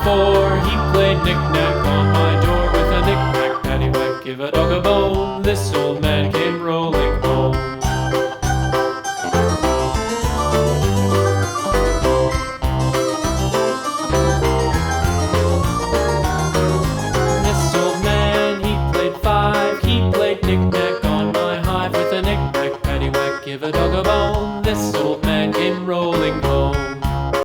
before. He played knick-knack on my door with a knick-knack, paddywhack, give a dog a bone. This old man came rolling home. This old man, he played five. He played knick-knack on my hive with a knick-knack, paddywhack, give a dog a bone.